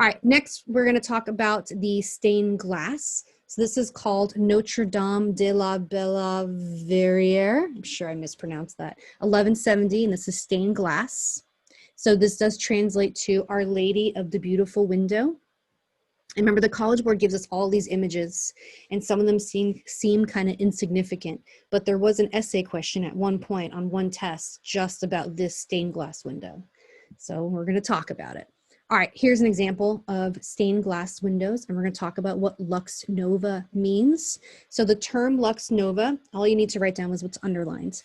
All right, next we're going to talk about the stained glass. So this is called Notre Dame de la Belle Verrière. I'm sure I mispronounced that. 1170, and this is stained glass. So this does translate to Our Lady of the Beautiful Window. And remember, the College Board gives us all these images, and some of them seem kind of insignificant, but there was an essay question at one point on one test just about this stained glass window. So we're going to talk about it. All right, here's an example of stained glass windows, and we're going to talk about what lux nova means. So the term lux nova, all you need to write down is what's underlined.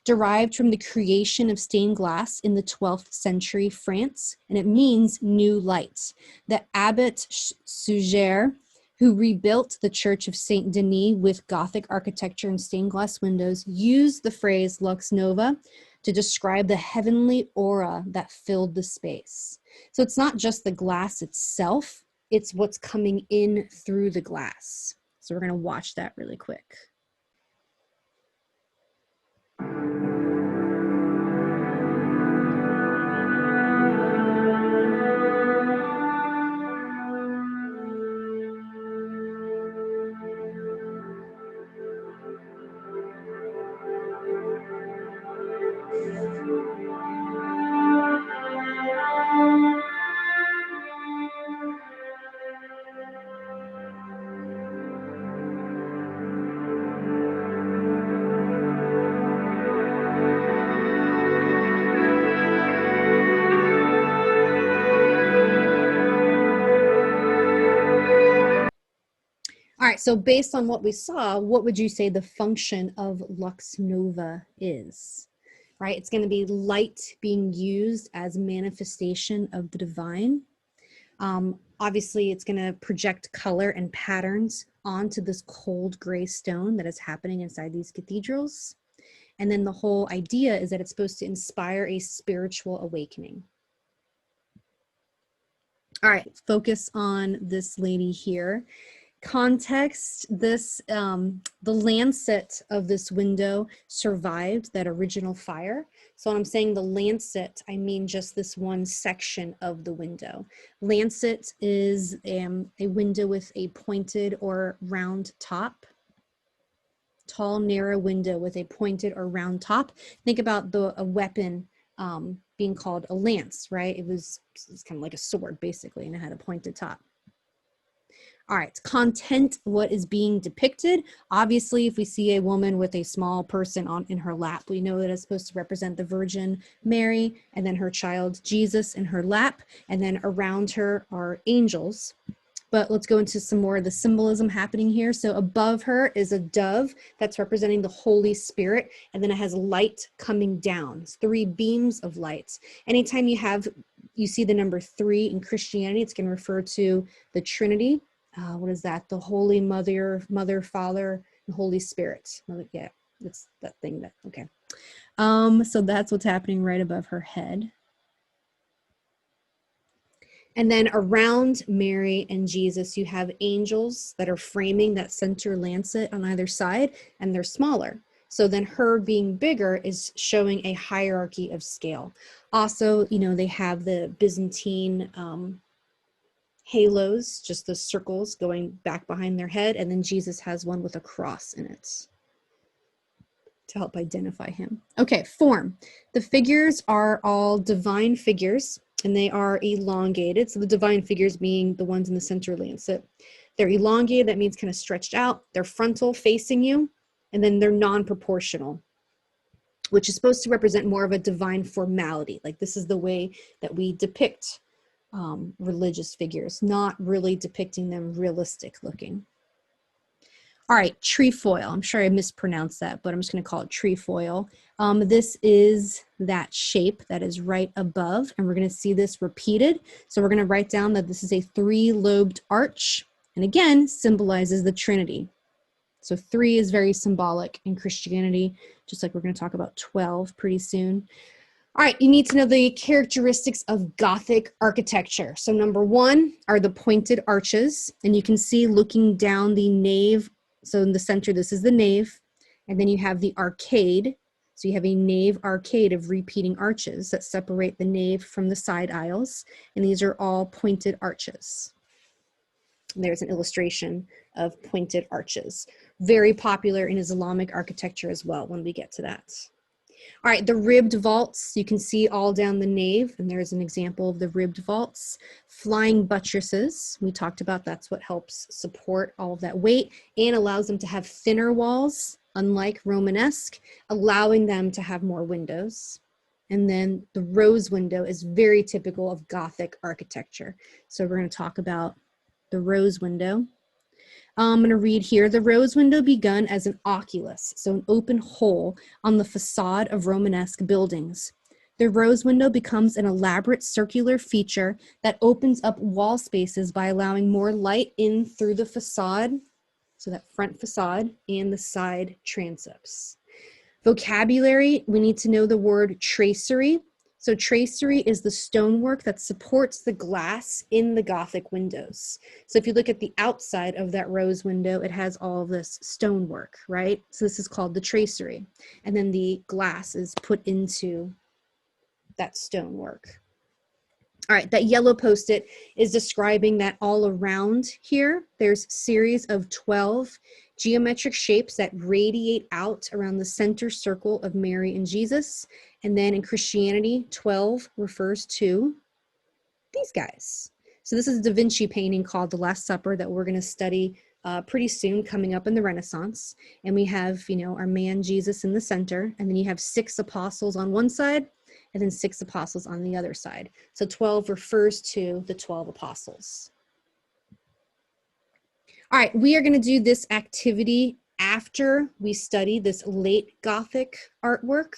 Derived from the creation of stained glass in the 12th century France, and it means new light. The abbot Suger, who rebuilt the Church of Saint Denis with Gothic architecture and stained glass windows, used the phrase lux nova to describe the heavenly aura that filled the space. So it's not just the glass itself, it's what's coming in through the glass. So we're going to watch that really quick. All right, so based on what we saw, what would you say the function of lux nova is? Right, it's going to be light being used as manifestation of the divine. Obviously, it's going to project color and patterns onto this cold gray stone that is happening inside these cathedrals. And then the whole idea is that it's supposed to inspire a spiritual awakening. All right, focus on this lady here. Context, this the lancet of this window survived that original fire. So when I'm saying the lancet, I mean just this one section of the window. Lancet is a window with a pointed or round top. Tall, narrow window with a pointed or round top. Think about a weapon being called a lance, right? It's kind of like a sword basically, and it had a pointed top. All right, content, what is being depicted. Obviously, if we see a woman with a small person in her lap, we know that it's supposed to represent the Virgin Mary and then her child Jesus in her lap, and then around her are angels. But let's go into some more of the symbolism happening here. So above her is a dove that's representing the Holy Spirit, and then it has light coming down. It's 3 beams of light. Anytime you see the number 3 in Christianity, it's going to refer to the Trinity. What is that? The Holy Mother, Father, and Holy Spirit. Yeah, it's that thing okay. So that's what's happening right above her head. And then around Mary and Jesus, you have angels that are framing that center lancet on either side, and they're smaller. So then her being bigger is showing a hierarchy of scale. Also, they have the Byzantine halos, just the circles going back behind their head, and then Jesus has one with a cross in it to help identify him. Okay, form. The figures are all divine figures, and they are elongated. So the divine figures being the ones in the center lancet. They're elongated, that means kind of stretched out. They're frontal, facing you, and then they're non-proportional, which is supposed to represent more of a divine formality. Like this is the way that we depict religious figures, not really depicting them realistic looking. All right, trefoil. I'm sure I mispronounced that, but I'm just going to call it trefoil. This is that shape that is right above, and we're going to see this repeated. So we're going to write down that this is a 3-lobed arch, and again, symbolizes the Trinity. So 3 is very symbolic in Christianity, just like we're going to talk about 12 pretty soon. All right, you need to know the characteristics of Gothic architecture. So number 1 are the pointed arches, and you can see looking down the nave. So in the center, this is the nave, and then you have the arcade. So you have a nave arcade of repeating arches that separate the nave from the side aisles, and these are all pointed arches. And there's an illustration of pointed arches. Very popular in Islamic architecture as well when we get to that. All right, the ribbed vaults, you can see all down the nave, and there's an example of the ribbed vaults. Flying buttresses, we talked about that's what helps support all of that weight and allows them to have thinner walls, unlike Romanesque, allowing them to have more windows. And then the rose window is very typical of Gothic architecture. So we're going to talk about the rose window. I'm going to read here. The rose window begun as an oculus, so an open hole on the facade of Romanesque buildings. The rose window becomes an elaborate circular feature that opens up wall spaces by allowing more light in through the facade, so that front facade and the side transepts. Vocabulary, we need to know the word tracery. So tracery is the stonework that supports the glass in the Gothic windows. So if you look at the outside of that rose window, it has all of this stonework, right? So this is called the tracery. And then the glass is put into that stonework. All right, that yellow post-it is describing that all around here, there's a series of 12 geometric shapes that radiate out around the center circle of Mary and Jesus. And then in Christianity, 12 refers to these guys. So this is a Da Vinci painting called The Last Supper that we're going to study pretty soon, coming up in the Renaissance. And we have, our man Jesus in the center, and then you have 6 apostles on one side, and then 6 apostles on the other side. So 12 refers to the 12 apostles. All right, we are going to do this activity after we study this late Gothic artwork.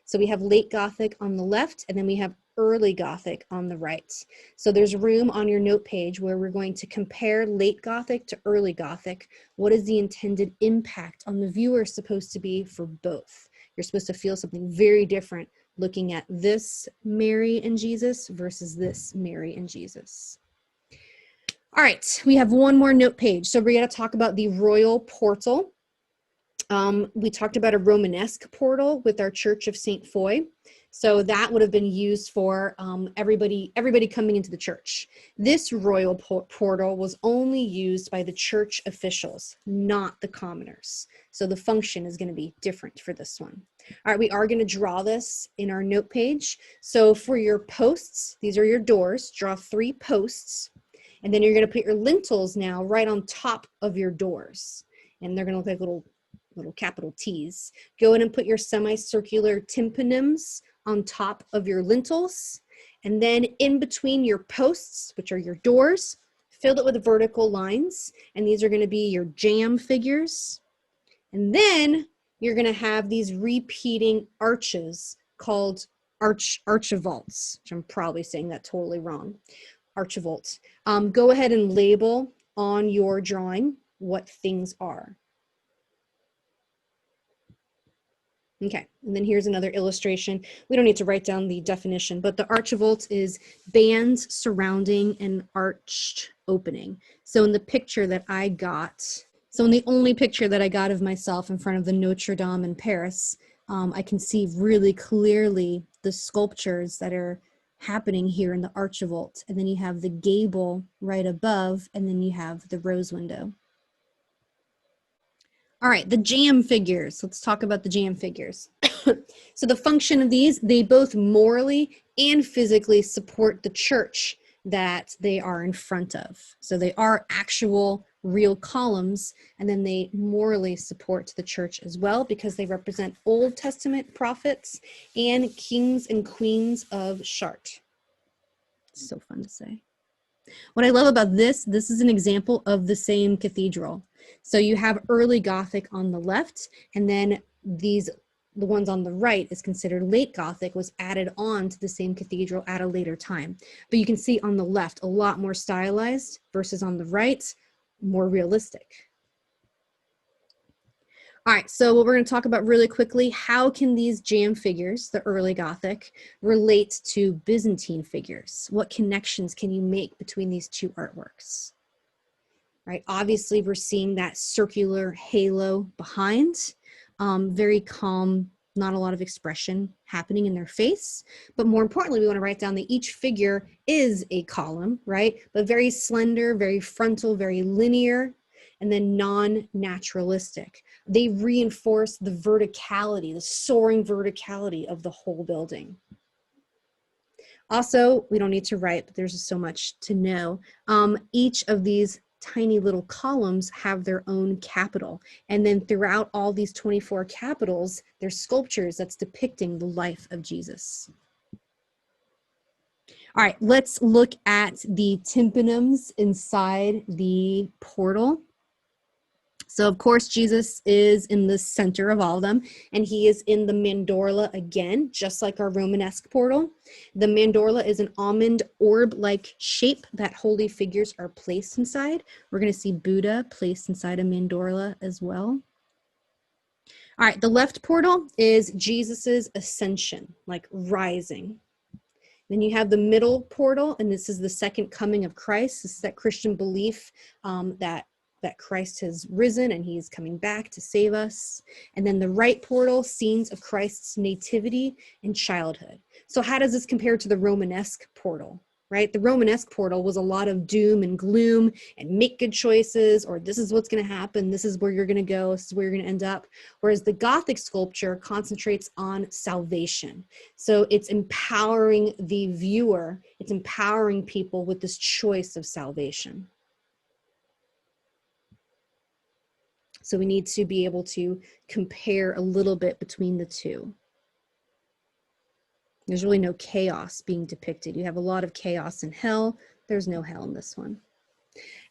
So we have late Gothic on the left, and then we have early Gothic on the right. So there's room on your note page where we're going to compare late Gothic to early Gothic. What is the intended impact on the viewer supposed to be for both? You're supposed to feel something very different looking at this Mary and Jesus versus this Mary and Jesus. All right, we have one more note page. So we're going to talk about the royal portal. We talked about a Romanesque portal with our Church of St. Foy. So that would have been used for everybody coming into the church. This royal portal was only used by the church officials, not the commoners. So the function is going to be different for this one. All right, we are going to draw this in our note page. So for your posts, these are your doors. Draw 3 posts. And then you're going to put your lintels now right on top of your doors. And they're going to look like little capital T's. Go in and put your semicircular tympanums on top of your lintels. And then in between your posts, which are your doors, fill it with vertical lines. And these are going to be your jamb figures. And then you're going to have these repeating arches called archivolts, which I'm probably saying that totally wrong. Archivolts. Go ahead and label on your drawing what things are. Okay, and then here's another illustration. We don't need to write down the definition, but the archivolt is bands surrounding an arched opening. So in the picture that I got, in the only picture that I got of myself in front of the Notre Dame in Paris, I can see really clearly the sculptures that are happening here in the archivolt. And then you have the gable right above, and then you have the rose window. All right, the jamb figures. Let's talk about the jamb figures. So the function of these, they both morally and physically support the church that they are in front of. So they are actual real columns, and then they morally support the church as well because they represent Old Testament prophets and kings and queens of Chartres. So fun to say. What I love about this is an example of the same cathedral. So you have early Gothic on the left, and then the ones on the right is considered late Gothic, was added on to the same cathedral at a later time. But you can see on the left a lot more stylized versus on the right, more realistic. All right, so what we're going to talk about really quickly, how can these jamb figures, the early Gothic, relate to Byzantine figures? What connections can you make between these two artworks? Right, obviously we're seeing that circular halo behind, very calm not a lot of expression happening in their face. But more importantly, we want to write down that each figure is a column, right? But very slender, very frontal, very linear, and then non-naturalistic. They reinforce the verticality, the soaring verticality of the whole building. Also, we don't need to write, but there's just so much to know. Each of these tiny little columns have their own capital. And then throughout all these 24 capitals, there's sculptures that's depicting the life of Jesus. All right, let's look at the tympanums inside the portal. So of course, Jesus is in the center of all of them, and he is in the mandorla again, just like our Romanesque portal. The mandorla is an almond orb-like shape that holy figures are placed inside. We're going to see Buddha placed inside a mandorla as well. All right, the left portal is Jesus's ascension, like rising. Then you have the middle portal, and this is the second coming of Christ. This is that Christian belief that Christ has risen and he's coming back to save us. And then the right portal, scenes of Christ's nativity and childhood. So how does this compare to the Romanesque portal, right? The Romanesque portal was a lot of doom and gloom and make good choices, or this is what's going to happen, this is where you're going to go, this is where you're going to end up. Whereas the Gothic sculpture concentrates on salvation. So it's empowering the viewer, it's empowering people with this choice of salvation. So we need to be able to compare a little bit between the two. There's really no chaos being depicted. You have a lot of chaos in hell. There's no hell in this one.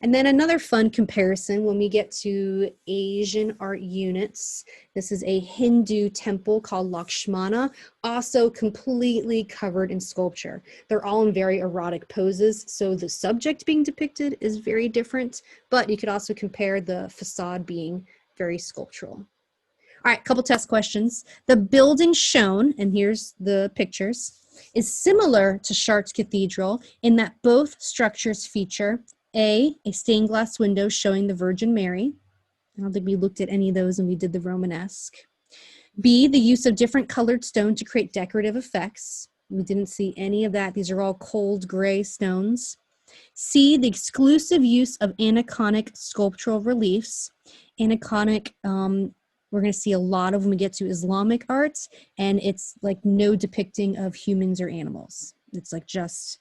And then another fun comparison when we get to Asian art units. This is a Hindu temple called Lakshmana, also completely covered in sculpture. They're all in very erotic poses, so the subject being depicted is very different, but you could also compare the facade being very sculptural. All right, couple test questions. The building shown, and here's the pictures, is similar to Chartres Cathedral in that both structures feature a stained glass window showing the Virgin Mary. I don't think we looked at any of those when we did the Romanesque. B, the use of different colored stone to create decorative effects. We didn't see any of that. These are all cold gray stones. C, the exclusive use of aniconic sculptural reliefs. Aniconic, we're going to see a lot of when we get to Islamic art, and it's like no depicting of humans or animals. It's like just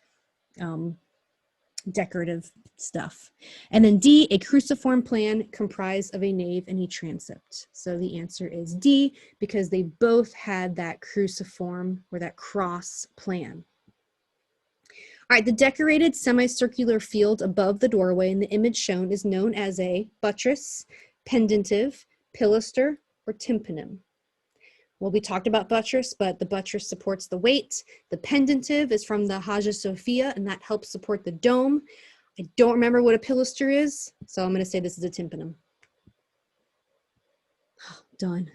decorative stuff. And then D, a cruciform plan comprised of a nave and a transept. So the answer is D, because they both had that cruciform or that cross plan. All right, the decorated semicircular field above the doorway in the image shown is known as a buttress, pendentive, pilaster, or tympanum. Well, we talked about buttress, but the buttress supports the weight. The pendentive is from the Hagia Sophia, and that helps support the dome. I don't remember what a pilaster is, so I'm going to say this is a tympanum. Done.